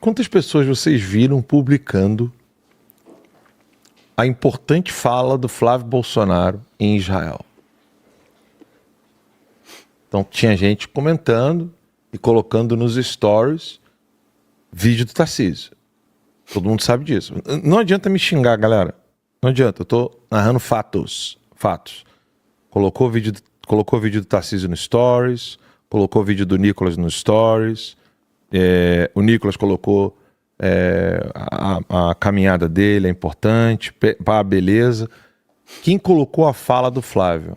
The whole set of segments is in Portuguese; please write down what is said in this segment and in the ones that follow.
Quantas pessoas vocês viram publicando a importante fala do Flávio Bolsonaro em Israel? Então tinha gente comentando e colocando nos stories vídeo do Tarcísio. Todo mundo sabe disso. Não adianta me xingar, galera. Não adianta. Eu tô narrando fatos. Colocou o vídeo do Tarcísio no stories, colocou o vídeo do Nicolas no stories. O Nicolas colocou a caminhada dele, é importante, beleza. Quem colocou a fala do Flávio?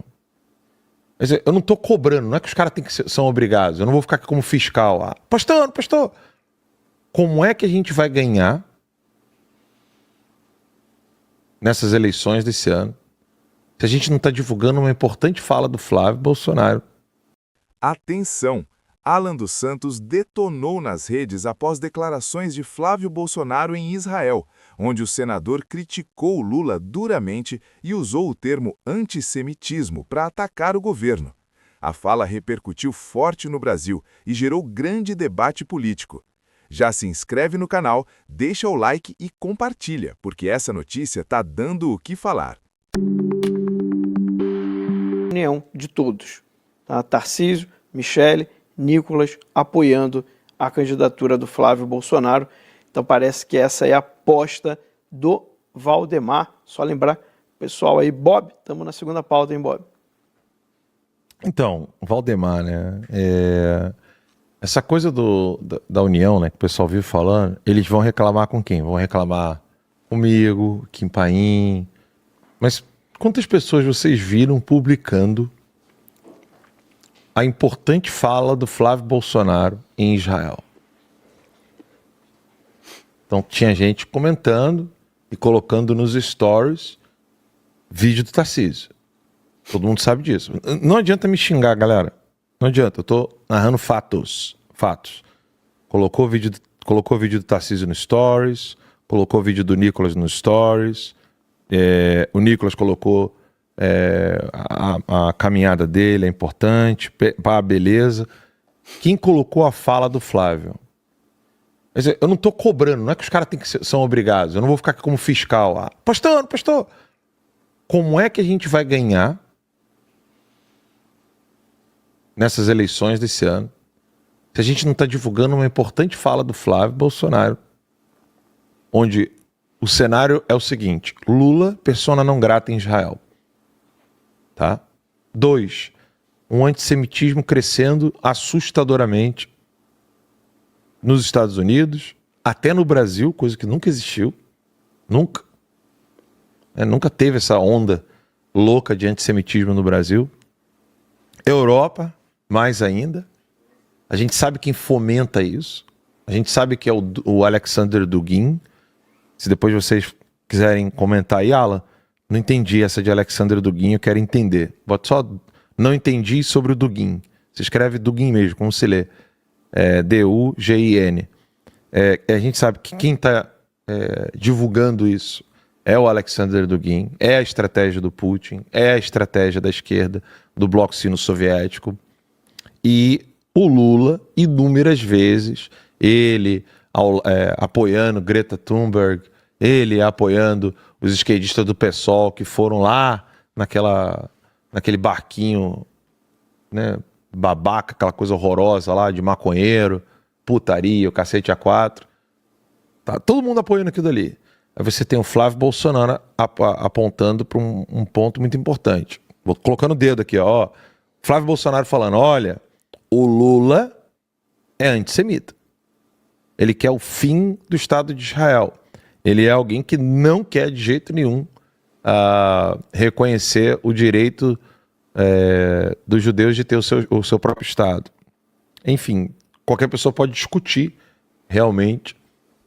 Quer dizer, eu não tô cobrando, não é que os caras são obrigados, eu não vou ficar aqui como fiscal. Pastor, como é que a gente vai ganhar nessas eleições desse ano se a gente não está divulgando uma importante fala do Flávio Bolsonaro? Atenção! Alan dos Santos detonou nas redes após declarações de Flávio Bolsonaro em Israel, onde o senador criticou Lula duramente e usou o termo antissemitismo para atacar o governo. A fala repercutiu forte no Brasil e gerou grande debate político. Já se inscreve no canal, deixa o like e compartilha, porque essa notícia está dando o que falar. União de todos, tá? Tarcísio, Michele, Nicolas apoiando a candidatura do Flávio Bolsonaro. Então parece que essa é a aposta do Valdemar. Só lembrar, pessoal aí, Bob, estamos na segunda pauta, hein, Bob? Então, Valdemar, né? Essa coisa da união, né, que o pessoal vive falando, eles vão reclamar com quem? Vão reclamar comigo, Kim Paim. Mas quantas pessoas vocês viram publicando a importante fala do Flávio Bolsonaro em Israel? Então tinha gente comentando e colocando nos stories vídeo do Tarcísio. Todo mundo sabe disso. Não adianta me xingar, galera. Não adianta. Eu tô narrando fatos. Colocou o vídeo do Tarcísio no stories, colocou o vídeo do Nicolas no stories. O Nicolas colocou a caminhada dele, é importante, beleza. Quem colocou a fala do Flávio? Quer dizer, eu não tô cobrando, não é que os caras são obrigados, eu não vou ficar aqui como fiscal. Pastor, como é que a gente vai ganhar nessas eleições desse ano se a gente não está divulgando uma importante fala do Flávio Bolsonaro, onde o cenário é o seguinte: Lula, persona não grata em Israel. Tá? 2. Um antissemitismo crescendo assustadoramente nos Estados Unidos, até no Brasil, coisa que nunca existiu. Nunca. Nunca teve essa onda louca de antissemitismo no Brasil. Europa, mais ainda. A gente sabe quem fomenta isso. A gente sabe que é o Alexander Dugin. Se depois vocês quiserem comentar aí, Alan, não entendi essa de Alexander Dugin, eu quero entender. Bota só, não entendi sobre o Dugin. Se escreve Dugin mesmo, como se lê. D-U-G-I-N. A gente sabe que quem está divulgando isso é o Alexander Dugin, é a estratégia do Putin, é a estratégia da esquerda, do bloco sino-soviético. E o Lula, inúmeras vezes, ele apoiando Greta Thunberg, ele apoiando os esquerdistas do PSOL que foram lá naquele barquinho, né, babaca, aquela coisa horrorosa lá de maconheiro, putaria, o cacete A4. Tá todo mundo apoiando aquilo ali. Aí você tem o Flávio Bolsonaro apontando para um ponto muito importante. Vou colocando o dedo aqui, ó. Flávio Bolsonaro falando, olha, o Lula é antissemita. Ele quer o fim do Estado de Israel. Ele é alguém que não quer de jeito nenhum reconhecer o direito dos judeus de ter o seu próprio Estado. Enfim, qualquer pessoa pode discutir realmente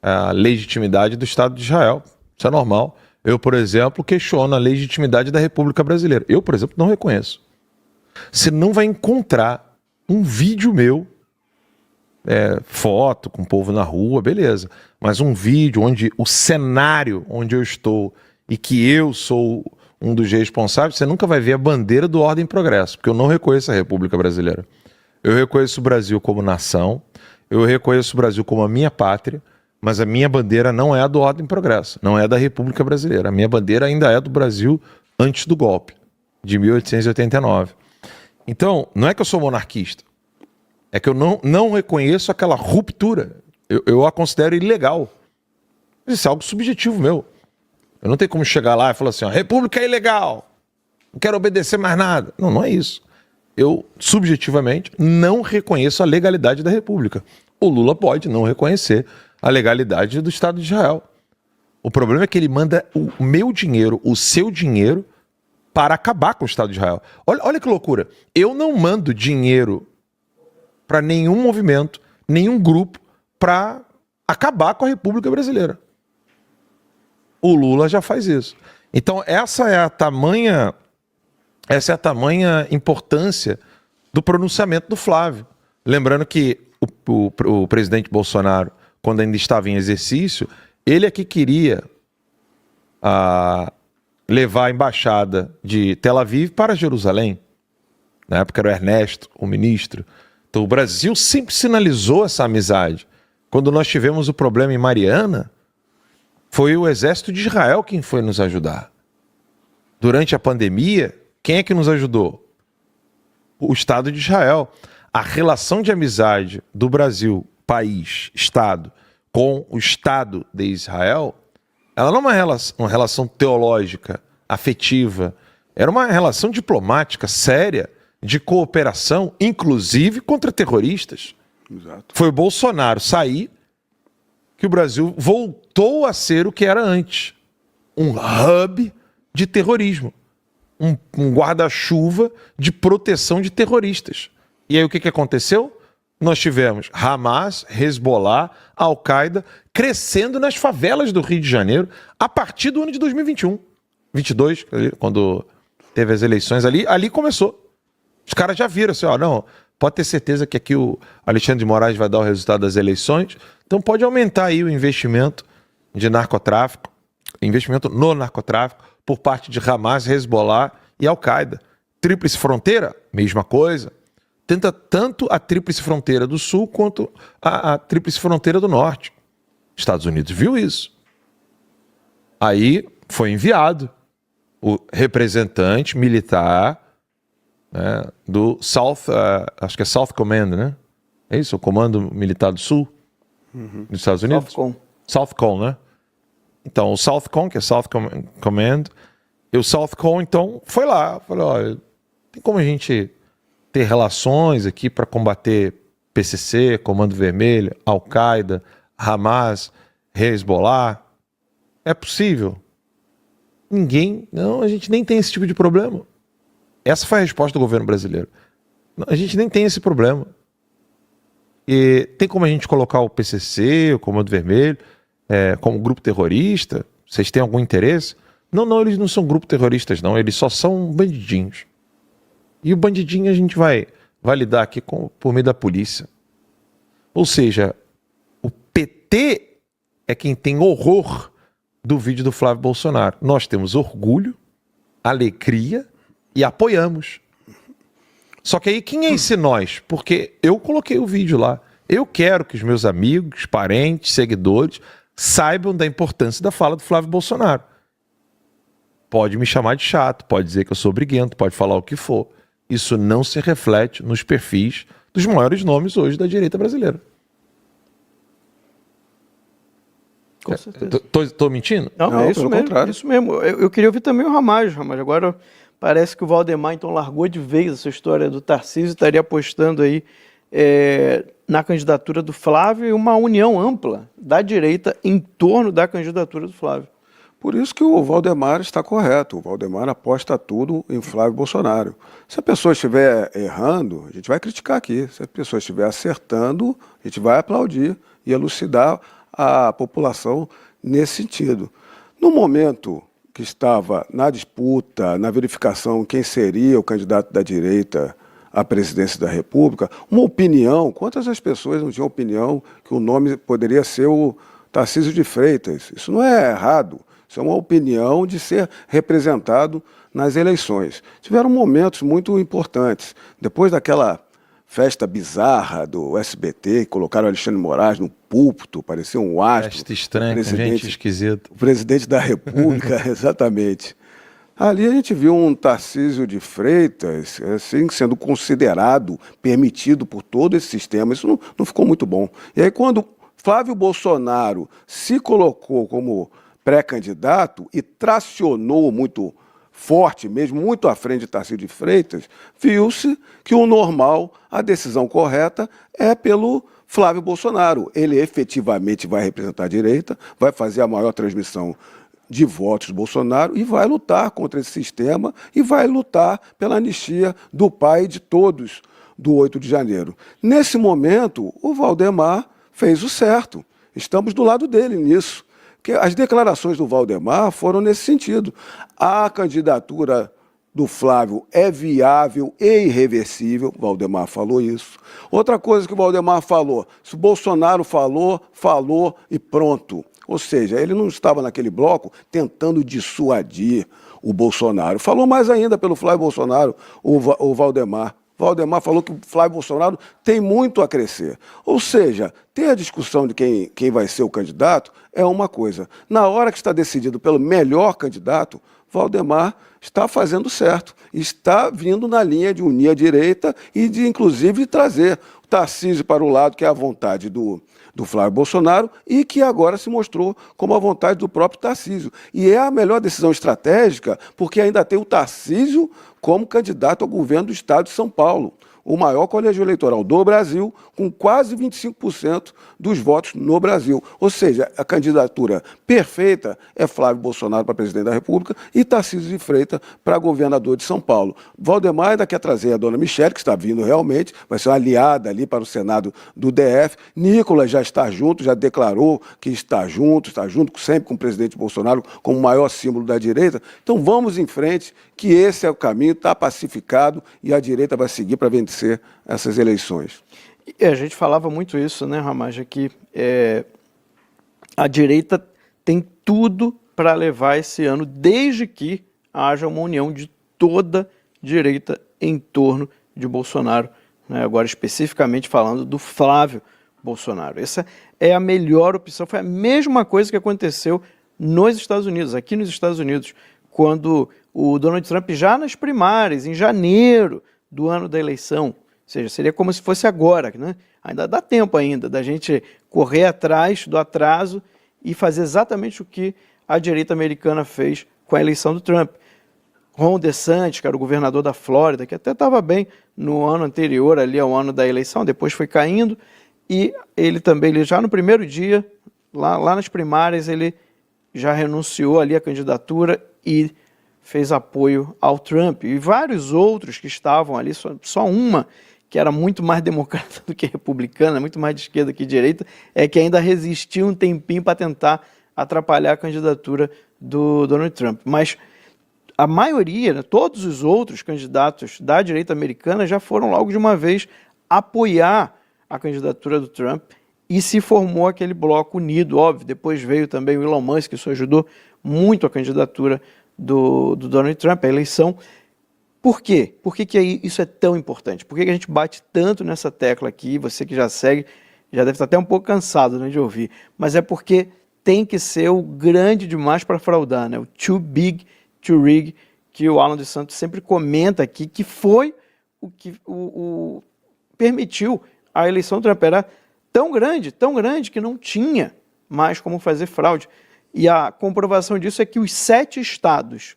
a legitimidade do Estado de Israel. Isso é normal. Eu, por exemplo, questiono a legitimidade da República Brasileira. Eu, por exemplo, não reconheço. Você não vai encontrar um vídeo meu, foto com o povo na rua, beleza. Mas um vídeo onde o cenário onde eu estou e que eu sou um dos responsáveis, você nunca vai ver a bandeira do Ordem e Progresso, porque eu não reconheço a República Brasileira. Eu reconheço o Brasil como nação, eu reconheço o Brasil como a minha pátria, mas a minha bandeira não é a do Ordem e Progresso, não é a da República Brasileira. A minha bandeira ainda é do Brasil antes do golpe, de 1889. Então, não é que eu sou monarquista, é que eu não reconheço aquela ruptura. Eu a considero ilegal. Isso é algo subjetivo meu. Eu não tenho como chegar lá e falar assim, ó, República é ilegal, não quero obedecer mais nada. Não, não é isso. Eu, subjetivamente, não reconheço a legalidade da República. O Lula pode não reconhecer a legalidade do Estado de Israel. O problema é que ele manda o meu dinheiro, o seu dinheiro, para acabar com o Estado de Israel. Olha que loucura. Eu não mando dinheiro para nenhum movimento, nenhum grupo, para acabar com a República Brasileira. O Lula já faz isso. Então, essa é a tamanha importância do pronunciamento do Flávio. Lembrando que o presidente Bolsonaro, quando ainda estava em exercício, ele é que queria levar a embaixada de Tel Aviv para Jerusalém. Na época era o Ernesto, o ministro. Então o Brasil sempre sinalizou essa amizade. Quando nós tivemos o problema em Mariana, foi o exército de Israel quem foi nos ajudar. Durante a pandemia, quem é que nos ajudou? O Estado de Israel. A relação de amizade do Brasil, país, Estado, com o Estado de Israel, ela não é uma relação teológica, afetiva. Era uma relação diplomática, séria, de cooperação, inclusive contra terroristas. Exato. Foi o Bolsonaro sair que o Brasil voltou a ser o que era antes. Um hub de terrorismo. Um guarda-chuva de proteção de terroristas. E aí o que aconteceu? Nós tivemos Hamas, Hezbollah, Al-Qaeda crescendo nas favelas do Rio de Janeiro a partir do ano de 2021. 22, quando teve as eleições ali começou. Os caras já viram assim, ó, não, pode ter certeza que aqui o Alexandre de Moraes vai dar o resultado das eleições, então pode aumentar aí o investimento de narcotráfico, investimento no narcotráfico por parte de Hamas, Hezbollah e Al-Qaeda. Tríplice fronteira, mesma coisa. Tenta tanto a tríplice fronteira do sul quanto a tríplice fronteira do norte. Estados Unidos viu isso. Aí foi enviado o representante militar, né, do South, acho que é South Command, né? É isso, o Comando Militar do Sul dos Estados Unidos? Southcom. Southcom, né? Então, o Southcom, que é South Command, e o Southcom, então, foi lá. Falou, olha, tem como a gente ter relações aqui para combater PCC, Comando Vermelho, Al-Qaeda, Hamas, Hezbollah? É possível? Ninguém, não, a gente nem tem esse tipo de problema. Essa foi a resposta do governo brasileiro. A gente nem tem esse problema. E tem como a gente colocar o PCC, o Comando Vermelho, como grupo terrorista? Vocês têm algum interesse? Não, eles não são grupo terroristas, não. Eles só são bandidinhos. E o bandidinho a gente vai lidar aqui por meio da polícia. Ou seja, o PT é quem tem horror do vídeo do Flávio Bolsonaro. Nós temos orgulho, alegria e apoiamos. Só que aí quem é esse nós? Porque eu coloquei o vídeo lá. Eu quero que os meus amigos, parentes, seguidores saibam da importância da fala do Flávio Bolsonaro. Pode me chamar de chato, pode dizer que eu sou briguento, pode falar o que for. Isso não se reflete nos perfis dos maiores nomes hoje da direita brasileira. Com certeza. Tô mentindo? Não, é isso pelo mesmo, contrário. isso mesmo. Eu queria ouvir também o Ramagem. Agora parece que o Valdemar então largou de vez essa história do Tarcísio e estaria apostando aí na candidatura do Flávio e uma união ampla da direita em torno da candidatura do Flávio. Por isso que o Valdemar está correto. O Valdemar aposta tudo em Flávio Bolsonaro. Se a pessoa estiver errando, a gente vai criticar aqui. Se a pessoa estiver acertando, a gente vai aplaudir e elucidar a população nesse sentido. No momento que estava na disputa, na verificação quem seria o candidato da direita à presidência da República, uma opinião, quantas as pessoas não tinham opinião que o nome poderia ser o Tarcísio de Freitas? Isso não é errado. Isso é uma opinião de ser representado nas eleições. Tiveram momentos muito importantes. Depois daquela festa bizarra do SBT, colocaram Alexandre de Moraes no púlpito, parecia um astro. Festa estranha, com gente esquisita. O presidente da República, exatamente. Ali a gente viu um Tarcísio de Freitas assim, sendo considerado, permitido por todo esse sistema. Isso não ficou muito bom. E aí quando Flávio Bolsonaro se colocou como pré-candidato e tracionou muito forte mesmo, muito à frente de Tarcísio de Freitas, viu-se que o normal, a decisão correta é pelo Flávio Bolsonaro. Ele efetivamente vai representar a direita, vai fazer a maior transmissão de votos do Bolsonaro e vai lutar contra esse sistema e vai lutar pela anistia do pai de todos do 8 de janeiro. Nesse momento, o Valdemar fez o certo. Estamos do lado dele nisso. Porque as declarações do Valdemar foram nesse sentido. A candidatura do Flávio é viável e irreversível. O Valdemar falou isso. Outra coisa que o Valdemar falou, se o Bolsonaro falou, falou e pronto. Ou seja, ele não estava naquele bloco tentando dissuadir o Bolsonaro. Falou mais ainda pelo Flávio Bolsonaro, o Valdemar. Valdemar falou que o Flávio Bolsonaro tem muito a crescer. Ou seja, ter a discussão de quem vai ser o candidato é uma coisa. Na hora que está decidido pelo melhor candidato, Valdemar está fazendo certo. Está vindo na linha de unir a direita e de, inclusive, trazer o Tarcísio para o lado, que é a vontade do Flávio Bolsonaro e que agora se mostrou como a vontade do próprio Tarcísio. E é a melhor decisão estratégica porque ainda tem o Tarcísio como candidato ao governo do estado de São Paulo, o maior colégio eleitoral do Brasil, com quase 25% dos votos no Brasil. Ou seja, a candidatura perfeita é Flávio Bolsonaro para presidente da República e Tarcísio de Freitas para governador de São Paulo. Valdemar ainda quer trazer a dona Michele, que está vindo realmente, vai ser uma aliada ali para o Senado do DF. Nicolas já está junto, já declarou que está junto sempre com o presidente Bolsonaro como o maior símbolo da direita. Então vamos em frente, que esse é o caminho, está pacificado e a direita vai seguir para vencer essas eleições. E a gente falava muito isso, né, Ramage, que a direita tem tudo para levar esse ano, desde que haja uma união de toda a direita em torno de Bolsonaro, né? Agora especificamente falando do Flávio Bolsonaro. Essa é a melhor opção, foi a mesma coisa que aconteceu nos Estados Unidos, aqui nos Estados Unidos, quando o Donald Trump, já nas primárias, em janeiro do ano da eleição, ou seja, seria como se fosse agora, né? Ainda dá tempo ainda da gente correr atrás do atraso e fazer exatamente o que a direita americana fez com a eleição do Trump. Ron DeSantis, que era o governador da Flórida, que até estava bem no ano anterior, ali ao ano da eleição, depois foi caindo, e ele também, já no primeiro dia, lá nas primárias, ele já renunciou ali à candidatura e fez apoio ao Trump. E vários outros que estavam ali, só uma que era muito mais democrata do que republicana, muito mais de esquerda que de direita, é que ainda resistiu um tempinho para tentar atrapalhar a candidatura do Donald Trump. Mas a maioria, né, todos os outros candidatos da direita americana já foram logo de uma vez apoiar a candidatura do Trump e se formou aquele bloco unido, óbvio. Depois veio também o Elon Musk, que isso ajudou muito a candidatura do Donald Trump, a eleição. Por quê? Por que isso é tão importante? Por que a gente bate tanto nessa tecla aqui? Você que já segue, já deve estar até um pouco cansado, né, de ouvir. Mas é porque tem que ser o grande demais para fraudar, né? O too big to rig, que o Alan dos Santos sempre comenta aqui, que foi o que permitiu a eleição do Trump. Era tão grande que não tinha mais como fazer fraude. E a comprovação disso é que os 7 estados,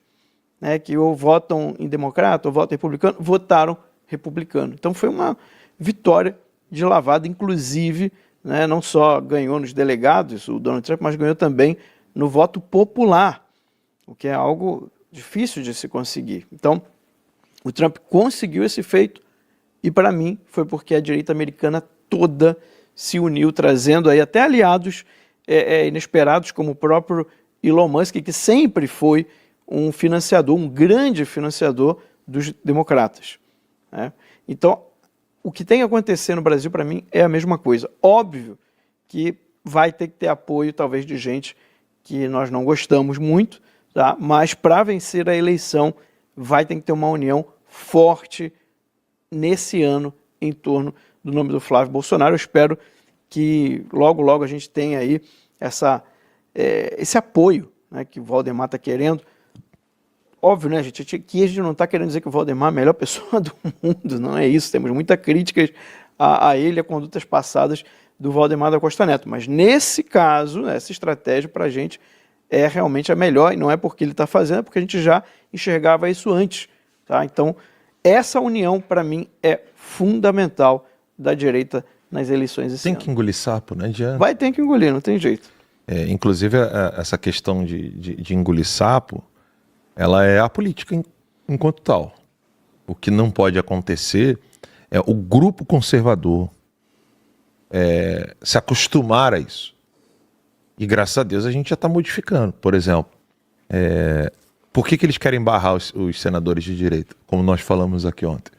né, que ou votam em democrata ou votam republicano, votaram republicano. Então foi uma vitória de lavada, inclusive, né, não só ganhou nos delegados, o Donald Trump, mas ganhou também no voto popular, o que é algo difícil de se conseguir. Então, o Trump conseguiu esse feito e, para mim, foi porque a direita americana toda se uniu, trazendo aí até aliados inesperados, como o próprio Elon Musk, que sempre foi um financiador, um grande financiador dos democratas, né? Então, o que tem que acontecer no Brasil, para mim, é a mesma coisa. Óbvio que vai ter que ter apoio, talvez, de gente que nós não gostamos muito, tá? Mas para vencer a eleição, vai ter que ter uma união forte nesse ano em torno do nome do Flávio Bolsonaro. Eu espero que logo, logo a gente tenha aí esse apoio, né, que o Valdemar está querendo. Óbvio, né, gente? Aqui a gente não está querendo dizer que o Valdemar é a melhor pessoa do mundo, não é isso. Temos muitas críticas a ele, a condutas passadas do Valdemar da Costa Neto. Mas nesse caso, essa estratégia para a gente é realmente a melhor, e não é porque ele está fazendo, é porque a gente já enxergava isso antes. Tá? Então, essa união, para mim, é fundamental da direita nas eleições esse Tem ano. que engolir sapo, não adianta. Vai ter que engolir, não tem jeito. Inclusive, essa questão de engolir sapo, ela é apolítica enquanto tal. O que não pode acontecer é o grupo conservador se acostumar a isso. E graças a Deus a gente já está modificando. Por exemplo, por que eles querem barrar os senadores de direita, como nós falamos aqui ontem?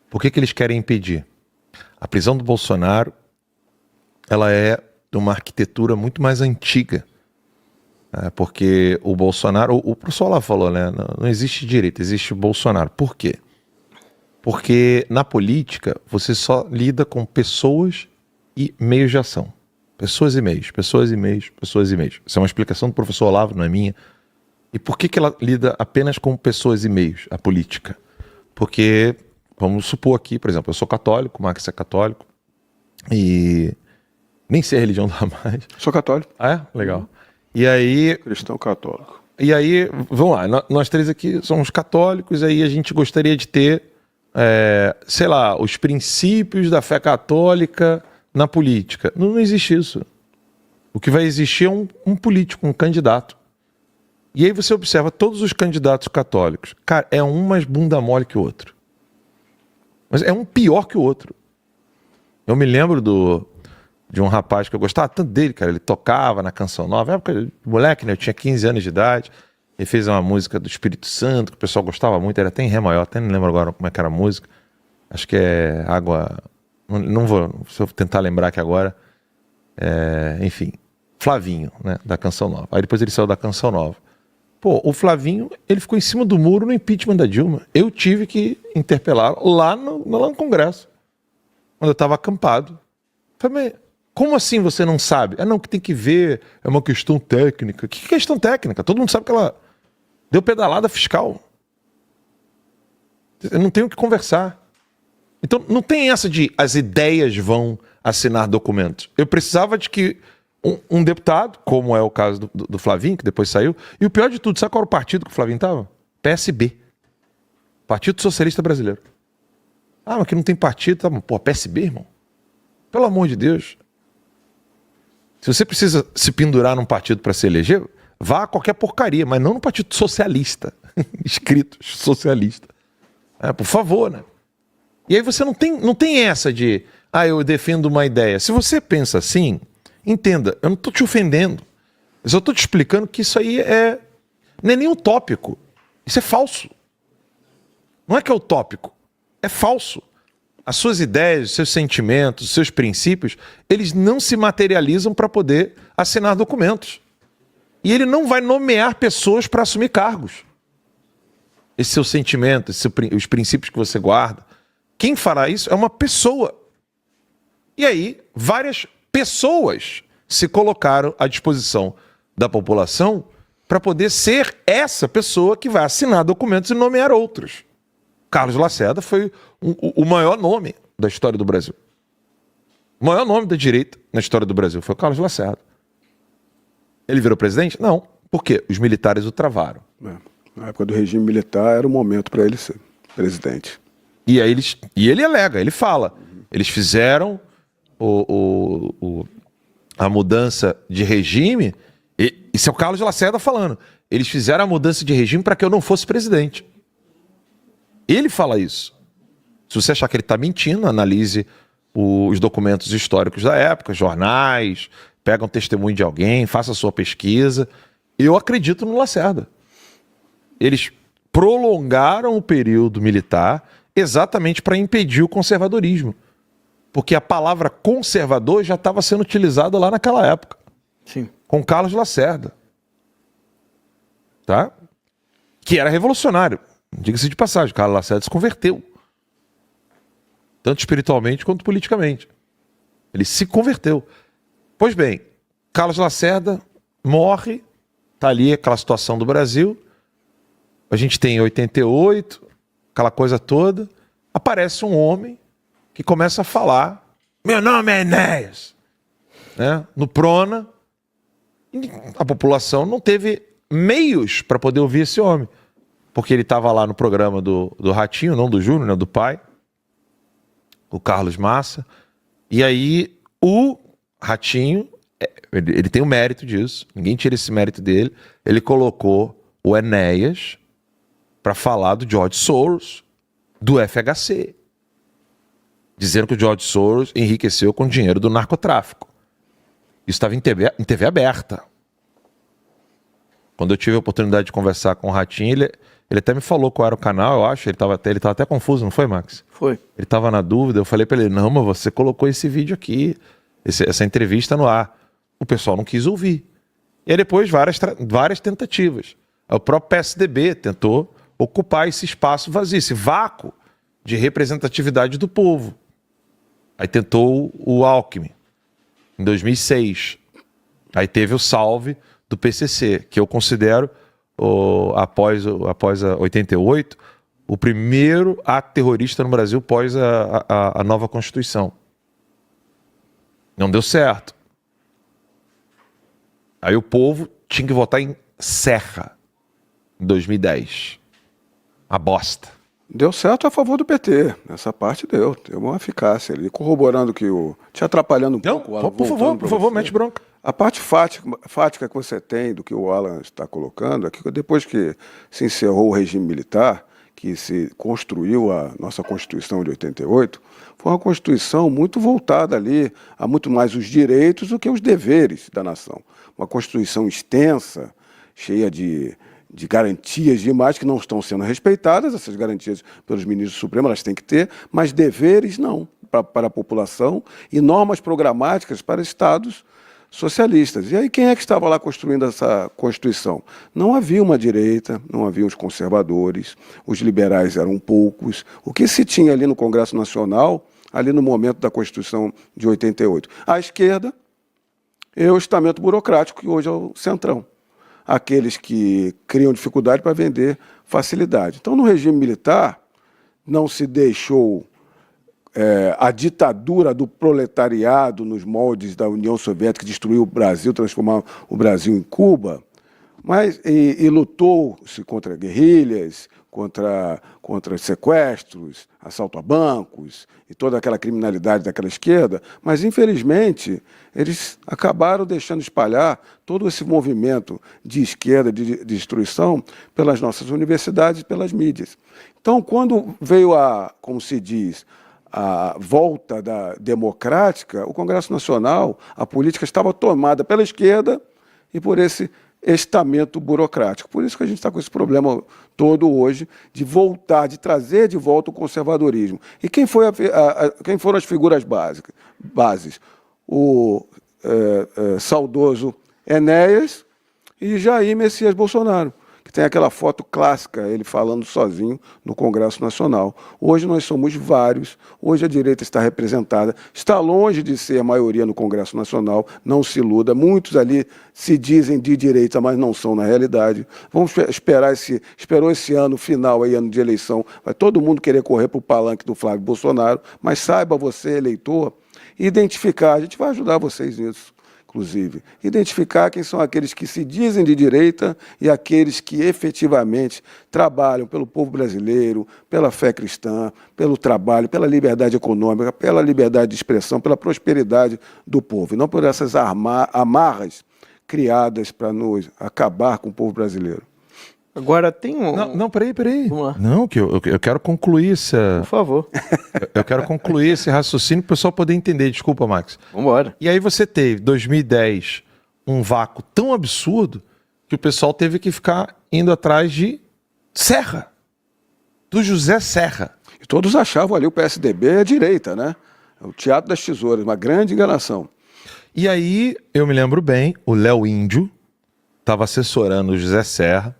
Por que eles querem impedir? A prisão do Bolsonaro, ela é de uma arquitetura muito mais antiga. Porque o Bolsonaro, o professor lá falou, né? Não existe direita, existe Bolsonaro. Por quê? Porque na política você só lida com pessoas e meios de ação. Pessoas e meios, pessoas e meios, pessoas e meios. Isso é uma explicação do professor Olavo, não é minha. E por que ela lida apenas com pessoas e meios, a política? Porque, vamos supor aqui, por exemplo, eu sou católico, o Max é católico, e nem sei a religião da mais. Sou católico. Ah, é? Legal. E aí... Cristão católico. E aí, vamos lá, nós três aqui somos católicos, aí a gente gostaria de ter, sei lá, os princípios da fé católica na política. Não existe isso. O que vai existir é um político, um candidato. E aí você observa todos os candidatos católicos. Cara, é um mais bunda mole que o outro. Mas é um pior que o outro. Eu me lembro de um rapaz que eu gostava tanto dele, cara. Ele tocava na Canção Nova. Na época de moleque, né? Eu tinha 15 anos de idade. Ele fez uma música do Espírito Santo, que o pessoal gostava muito. Era até em Ré maior, até não lembro agora como é que era a música. Acho que é Água... Não vou, se eu tentar lembrar aqui agora. Enfim, Flavinho, né? Da Canção Nova. Aí depois ele saiu da Canção Nova. Pô, o Flavinho, ele ficou em cima do muro no impeachment da Dilma. Eu tive que interpelá-lo lá no Congresso, quando eu estava acampado. Falei, como assim você não sabe? Não, que tem que ver, é uma questão técnica. Que questão técnica? Todo mundo sabe que ela deu pedalada fiscal. Eu não tenho o que conversar. Então, não tem essa de as ideias vão assinar documentos. Eu precisava de que um deputado, como é o caso do Flavinho, que depois saiu, e o pior de tudo, sabe qual era o partido que o Flavinho estava? PSB. Partido Socialista Brasileiro. Mas que não tem partido, tá? Pô, PSB, irmão? Pelo amor de Deus. Se você precisa se pendurar num partido para se eleger, vá a qualquer porcaria, mas não no Partido Socialista. Escrito, socialista. Por favor, né? E aí você não tem essa de, eu defendo uma ideia. Se você pensa assim, entenda, eu não estou te ofendendo. Eu só estou te explicando que isso aí não é nem utópico. Isso é falso. Não é que é utópico, é falso. As suas ideias, seus sentimentos, seus princípios, eles não se materializam para poder assinar documentos. E ele não vai nomear pessoas para assumir cargos. Esse seu sentimento, os princípios que você guarda, quem fará isso é uma pessoa. E aí, várias pessoas se colocaram à disposição da população para poder ser essa pessoa que vai assinar documentos e nomear outros. Carlos Lacerda foi o maior nome da história do Brasil. O maior nome da direita na história do Brasil foi o Carlos Lacerda. Ele virou presidente? Não. Por quê? Os militares o travaram. Na época do regime militar era o momento para ele ser presidente. E aí ele alega, ele fala. Eles fizeram a mudança de regime, isso é o Carlos Lacerda falando. Eles fizeram a mudança de regime para que eu não fosse presidente. Ele fala isso. Se você achar que ele está mentindo, analise os documentos históricos da época, jornais, pega um testemunho de alguém, faça a sua pesquisa. Eu acredito no Lacerda. Eles prolongaram o período militar exatamente para impedir o conservadorismo. Porque a palavra conservador já estava sendo utilizada lá naquela época. Sim. Com Carlos Lacerda. Tá? Que era revolucionário. Diga-se de passagem, Carlos Lacerda se converteu. tanto espiritualmente quanto politicamente. Ele se converteu. Pois bem, Carlos Lacerda morre, tá ali aquela situação do Brasil. A gente tem 88, aquela coisa toda. Aparece um homem que começa a falar: meu nome é Enéas, né? No Prona. E a população não teve meios para poder ouvir esse homem, porque ele estava lá no programa do Ratinho, não do Júnior, né? Do pai, o Carlos Massa. E aí o Ratinho, ele tem o mérito disso, ninguém tira esse mérito dele. Ele colocou o Enéas para falar do George Soros, do FHC, dizendo que o George Soros enriqueceu com o dinheiro do narcotráfico. Isso estava em TV aberta. Quando eu tive a oportunidade de conversar com o Ratinho, ele até me falou qual era o canal, eu acho. Ele tava até confuso, não foi, Max? Foi. Ele estava na dúvida. Eu falei para ele: não, mas você colocou esse vídeo aqui, essa entrevista no ar. O pessoal não quis ouvir. E aí depois várias tentativas. O próprio PSDB tentou ocupar esse espaço vazio, esse vácuo de representatividade do povo. Aí tentou o Alckmin, em 2006. Aí teve o salve do PCC, que eu considero, após a 88, o primeiro ato terrorista no Brasil pós a nova Constituição. Não deu certo. Aí o povo tinha que votar em Serra, em 2010. A bosta. Deu certo a favor do PT. Essa parte deu uma eficácia ali, corroborando que te atrapalhando um Não, pouco. Alan, por favor, mete bronca. A parte fática que você tem do que o Alan está colocando é que depois que se encerrou o regime militar, que se construiu a nossa Constituição de 88, foi uma Constituição muito voltada ali a muito mais os direitos do que os deveres da nação. Uma Constituição extensa, cheia de garantias demais que não estão sendo respeitadas. Essas garantias pelos ministros do Supremo, elas têm que ter, mas deveres não, para a população, e normas programáticas para estados socialistas. E aí quem é que estava lá construindo essa Constituição? Não havia uma direita, não havia os conservadores, os liberais eram poucos. O que se tinha ali no Congresso Nacional, ali no momento da Constituição de 88? A esquerda e o estamento burocrático, que hoje é o Centrão. Aqueles que criam dificuldade para vender facilidade. Então, no regime militar, não se deixou a ditadura do proletariado nos moldes da União Soviética, que destruiu o Brasil, transformou o Brasil em Cuba, mas e lutou-se contra guerrilhas, contra sequestros, assalto a bancos e toda aquela criminalidade daquela esquerda, mas, infelizmente, eles acabaram deixando espalhar todo esse movimento de esquerda, de destruição, pelas nossas universidades e pelas mídias. Então, quando veio como se diz, a volta democrática, o Congresso Nacional, a política estava tomada pela esquerda e por esse estamento burocrático. Por isso que a gente está com esse problema todo hoje de voltar, de trazer de volta o conservadorismo. E quem foram as figuras bases? O saudoso Enéas e Jair Messias Bolsonaro, que tem aquela foto clássica, ele falando sozinho no Congresso Nacional. Hoje nós somos vários, hoje a direita está representada, está longe de ser a maioria no Congresso Nacional, não se iluda, muitos ali se dizem de direita, mas não são na realidade. Vamos esperou esse ano final, aí, ano de eleição, vai todo mundo querer correr para o palanque do Flávio Bolsonaro, mas saiba você, eleitor, identificar, a gente vai ajudar vocês nisso. Inclusive, identificar quem são aqueles que se dizem de direita e aqueles que efetivamente trabalham pelo povo brasileiro, pela fé cristã, pelo trabalho, pela liberdade econômica, pela liberdade de expressão, pela prosperidade do povo, e não por essas amarras criadas para nos acabar com o povo brasileiro. Agora tem Não, peraí. Vamos lá. Não, que eu quero concluir essa... Por favor. Eu quero concluir esse raciocínio para o pessoal poder entender. Desculpa, Max. Vamos embora. E aí você teve, 2010, um vácuo tão absurdo que o pessoal teve que ficar indo atrás de Serra, do José Serra. E todos achavam ali o PSDB é direita, né? O Teatro das Tesouras, uma grande enganação. E aí, eu me lembro bem, o Léo Índio estava assessorando o José Serra,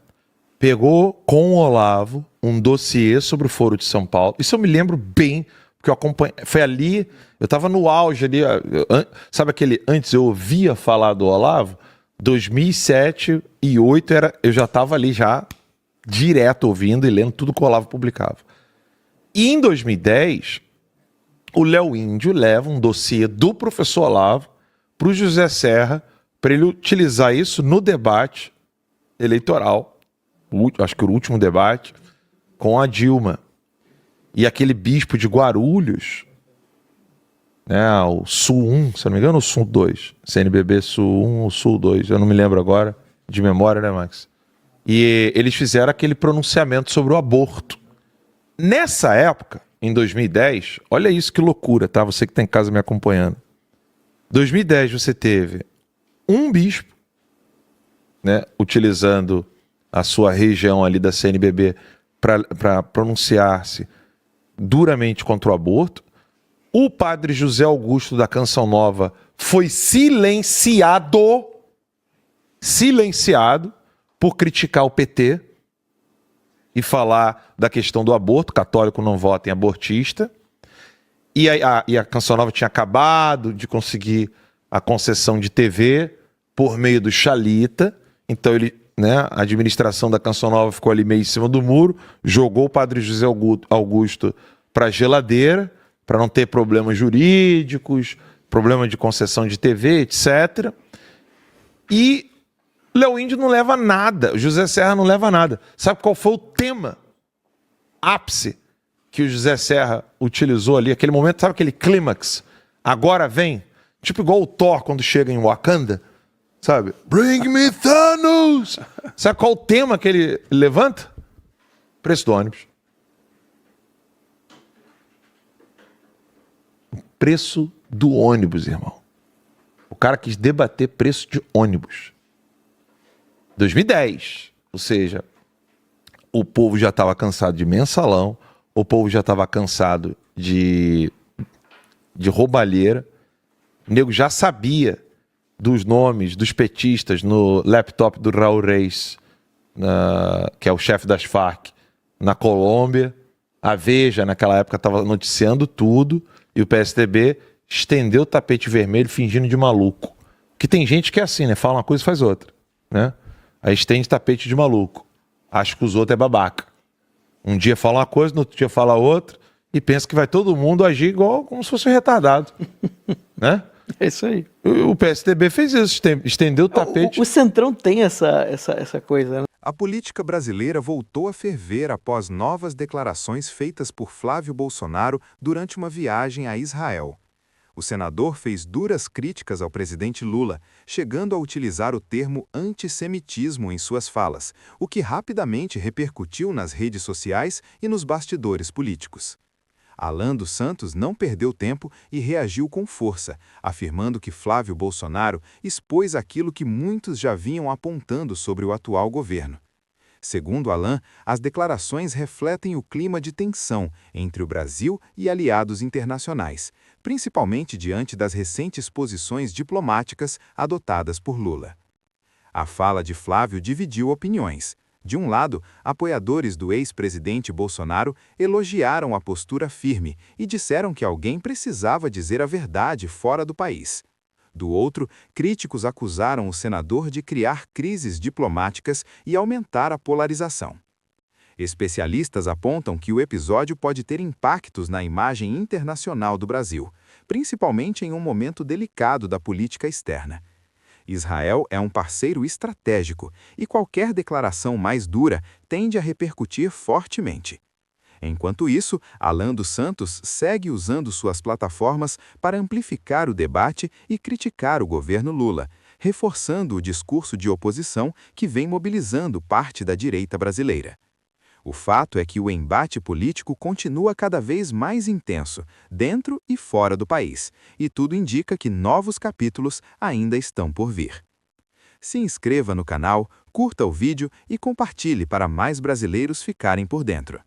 pegou com o Olavo um dossiê sobre o Foro de São Paulo. Isso eu me lembro bem, porque que eu acompanhei. Foi ali, eu tava no auge ali. Sabe aquele. Antes eu ouvia falar do Olavo? 2007 e 2008 eu já tava ali já direto ouvindo e lendo tudo que o Olavo publicava. E em 2010, o Léo Índio leva um dossiê do professor Olavo para o José Serra para ele utilizar isso no debate eleitoral, acho que o último debate, com a Dilma. E aquele bispo de Guarulhos, né, o Sul 1, se eu não me engano, o Sul 2, CNBB Sul 1 ou Sul 2, eu não me lembro agora, de memória, né, Max? E eles fizeram aquele pronunciamento sobre o aborto. Nessa época, em 2010, olha isso que loucura, tá? Você que está em casa me acompanhando. 2010 você teve um bispo, né, utilizando a sua região ali da CNBB para pronunciar-se duramente contra o aborto. O padre José Augusto da Canção Nova foi silenciado por criticar o PT e falar da questão do aborto, católico não vota em abortista. E a Canção Nova tinha acabado de conseguir a concessão de TV por meio do Xalita. Então a administração da Canção Nova ficou ali meio em cima do muro, jogou o padre José Augusto para a geladeira, para não ter problemas jurídicos, problema de concessão de TV, etc. E Léo Índio não leva nada, o José Serra não leva nada. Sabe qual foi o tema ápice que o José Serra utilizou ali? Aquele momento, sabe aquele clímax? Agora vem, tipo igual o Thor quando chega em Wakanda, sabe? Bring me Thanos! Sabe qual o tema que ele levanta? Preço do ônibus. O preço do ônibus, irmão. O cara quis debater preço de ônibus. 2010, ou seja, o povo já estava cansado de mensalão, o povo já estava cansado de roubalheira, o nego já sabia dos nomes dos petistas no laptop do Raul Reis, que é o chefe das Farc, na Colômbia. A Veja, naquela época, estava noticiando tudo, e o PSDB estendeu o tapete vermelho fingindo de maluco. Que tem gente que é assim, né? Fala uma coisa e faz outra, né? Aí estende tapete de maluco. Acha que os outros é babaca. Um dia fala uma coisa, no outro dia fala outra, e pensa que vai todo mundo agir igual como se fosse um retardado. Né? É isso aí. O PSDB fez isso, estendeu o tapete. O Centrão tem essa coisa, né? A política brasileira voltou a ferver após novas declarações feitas por Flávio Bolsonaro durante uma viagem a Israel. O senador fez duras críticas ao presidente Lula, chegando a utilizar o termo antissemitismo em suas falas, o que rapidamente repercutiu nas redes sociais e nos bastidores políticos. Alan dos Santos não perdeu tempo e reagiu com força, afirmando que Flávio Bolsonaro expôs aquilo que muitos já vinham apontando sobre o atual governo. Segundo Alan, as declarações refletem o clima de tensão entre o Brasil e aliados internacionais, principalmente diante das recentes posições diplomáticas adotadas por Lula. A fala de Flávio dividiu opiniões. De um lado, apoiadores do ex-presidente Bolsonaro elogiaram a postura firme e disseram que alguém precisava dizer a verdade fora do país. Do outro, críticos acusaram o senador de criar crises diplomáticas e aumentar a polarização. Especialistas apontam que o episódio pode ter impactos na imagem internacional do Brasil, principalmente em um momento delicado da política externa. Israel é um parceiro estratégico e qualquer declaração mais dura tende a repercutir fortemente. Enquanto isso, Alan dos Santos segue usando suas plataformas para amplificar o debate e criticar o governo Lula, reforçando o discurso de oposição que vem mobilizando parte da direita brasileira. O fato é que o embate político continua cada vez mais intenso, dentro e fora do país, e tudo indica que novos capítulos ainda estão por vir. Se inscreva no canal, curta o vídeo e compartilhe para mais brasileiros ficarem por dentro.